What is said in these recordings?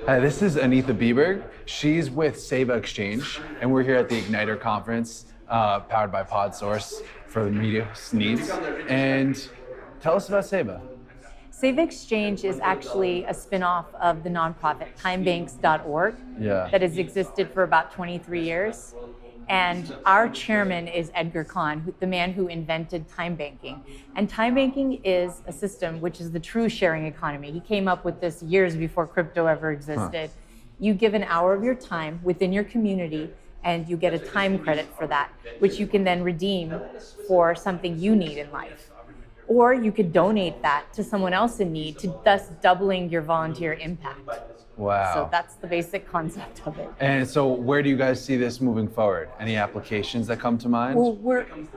Hi, this is Anitha Beberg. She's with Seva Exchange, and we're here at the Igniter conference, powered by PodSource for the media needs. And tell us about Seva. Seva Exchange is actually a spin-off of the nonprofit Timebanks.org that has existed for about 23 years. And our chairman is Edgar Cahn, the man who invented Timebanking. And Timebanking is a system which is the true sharing economy. He came up with this years before crypto ever existed. You give an hour of your time within your community and you get a time credit for that, which you can then redeem for something you need in life. Or you could donate that to someone else in need, thus doubling your volunteer impact. Wow. So that's the basic concept of it. And so where do you guys see this moving forward? Any applications that come to mind? Well,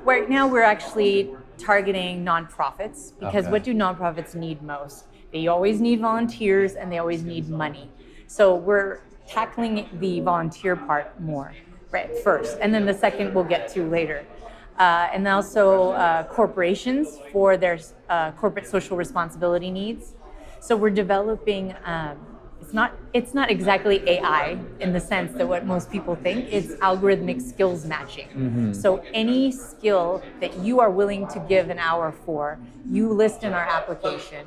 right now we're actually targeting nonprofits because what do nonprofits need most? They always need volunteers and they always need money. So we're tackling the volunteer part more, right, first. And then the second we'll get to later. And also corporations for their corporate social responsibility needs. So we're developing, it's not exactly AI in the sense that what most people think, it's algorithmic skills matching. Mm-hmm. So any skill that you are willing to give an hour for, you list in our application,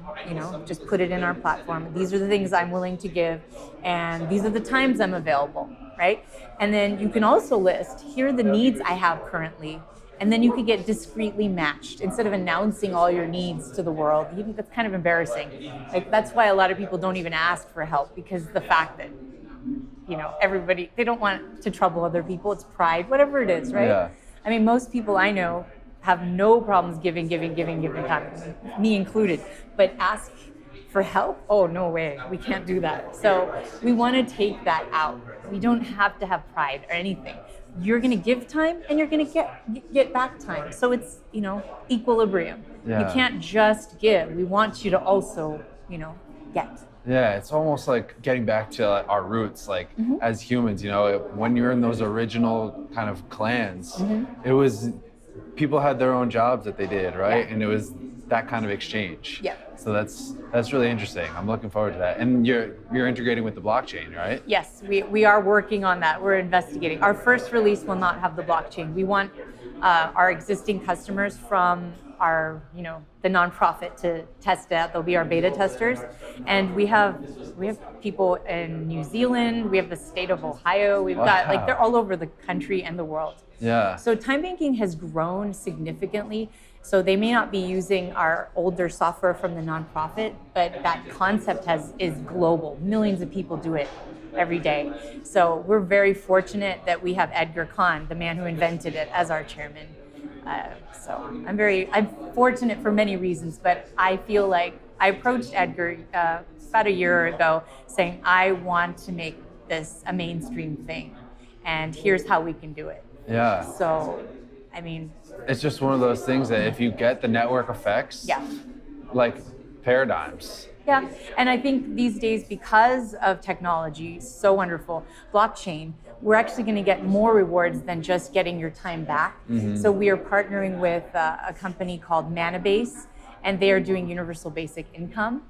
just put it in our platform. These are the things I'm willing to give, and these are the times I'm available, right? And then you can also list, here are the needs I have currently. And then you could get discreetly matched instead of announcing all your needs to the world. That's kind of embarrassing. Like, that's why a lot of people don't even ask for help, because the fact that, everybody, they don't want to trouble other people. It's pride, whatever it is, right? Yeah. I mean, most people I know have no problems giving time, me included. But ask for help? Oh, no way. We can't do that. So we want to take that out. We don't have to have pride or anything. You're going to give time and you're going to get back time. So it's, equilibrium. Yeah. You can't just give. We want you to also, get. Yeah, it's almost like getting back to our roots, as humans, when you're in those original kind of clans, it was, people had their own jobs that they did, right? Yeah. And it was that kind of exchange. Yeah. So that's really interesting. I'm looking forward to that. And you're integrating with the blockchain, right? Yes, we are working on that. We're investigating. Our first release will not have the blockchain. We want our existing customers from our, the nonprofit to test it out. They'll be our beta testers. And we have people in New Zealand. We have the state of Ohio. We've got, they're all over the country and the world. Yeah. So Timebanking has grown significantly. So they may not be using our older software from the nonprofit, but that concept is global. Millions of people do it every day. So we're very fortunate that we have Edgar Cahn, the man who invented it, as our chairman. So I'm fortunate for many reasons, but I feel like I approached Edgar about a year ago saying, I want to make this a mainstream thing, and here's how we can do it. Yeah. So, it's just one of those things that if you get the network effects, like paradigms. Yeah, and I think these days, because of technology, so wonderful, blockchain, we're actually going to get more rewards than just getting your time back. Mm-hmm. So we are partnering with a company called Manabase, and they are doing universal basic income.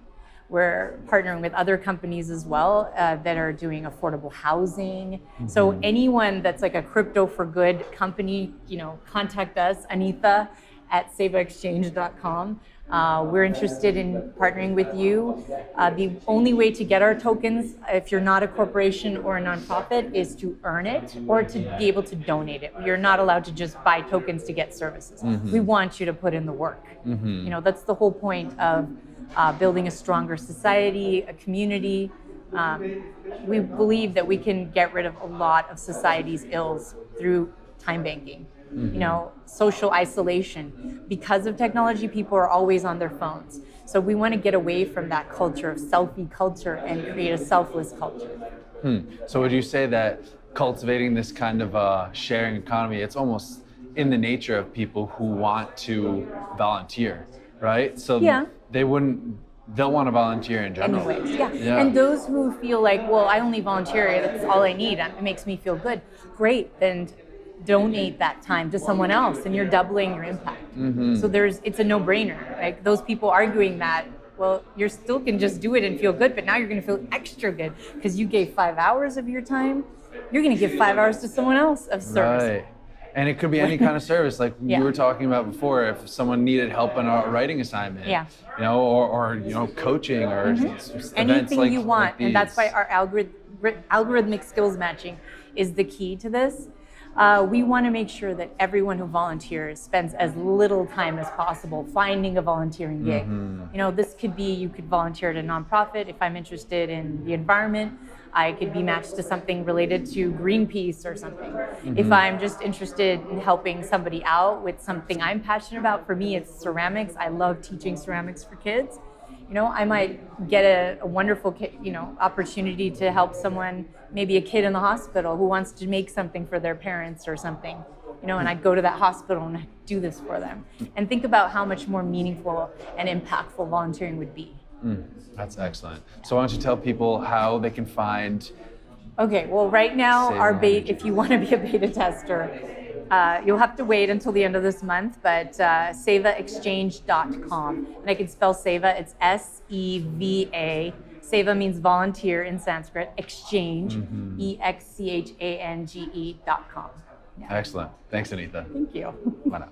We're partnering with other companies as well that are doing affordable housing. Mm-hmm. So anyone that's like a crypto for good company, contact us, Anitha at sevaexchange.com. We're interested in partnering with you. The only way to get our tokens, if you're not a corporation or a nonprofit, is to earn it or to be able to donate it. You're not allowed to just buy tokens to get services. Mm-hmm. We want you to put in the work. Mm-hmm. That's the whole point of building a stronger society, a community. We believe that we can get rid of a lot of society's ills through time banking. Mm-hmm. Social isolation. Because of technology, people are always on their phones. So we want to get away from that culture of selfie culture and create a selfless culture. So would you say that cultivating this kind of sharing economy, it's almost in the nature of people who want to volunteer, right? So they'll want to volunteer in general. Anyways, yeah. And those who feel like, well, I only volunteer, that's all I need, it makes me feel good. Great, then donate that time to someone else and you're doubling your impact. Mm-hmm. So it's a no-brainer. Like those people arguing that Well, you still can just do it and feel good, but now you're going to feel extra good because you gave 5 hours of your time. You're going to give 5 hours to someone else of service. Right. And it could be any kind of service, like Yeah. you were talking about before. If someone needed help in a writing assignment, Yeah. you know, or you know, coaching or events Anything like you want, these. and that's why our algorithmic skills matching is the key to this. We want to make sure that everyone who volunteers spends as little time as possible finding a volunteering gig. You know, this could be, you could volunteer at a nonprofit. If I'm interested in the environment, I could be matched to something related to Greenpeace or something. If I'm just interested in helping somebody out with something I'm passionate about, for me, it's ceramics. I love teaching ceramics for kids. You know, I might get a wonderful, you know, opportunity to help someone, maybe a kid in the hospital who wants to make something for their parents or something, you know, and I go to that hospital and I do this for them. And think about how much more meaningful and impactful volunteering would be. That's excellent. So why don't you tell people how they can find... Okay, well, right now, Seva our beta, Energy. if you want to be a beta tester, you'll have to wait until the end of this month, but sevaexchange.com. And I can spell Seva, it's S-E-V-A. Seva means volunteer in Sanskrit, exchange, EXCHANGE.com. Yeah. Excellent. Thanks, Anitha. Thank you. Bye now.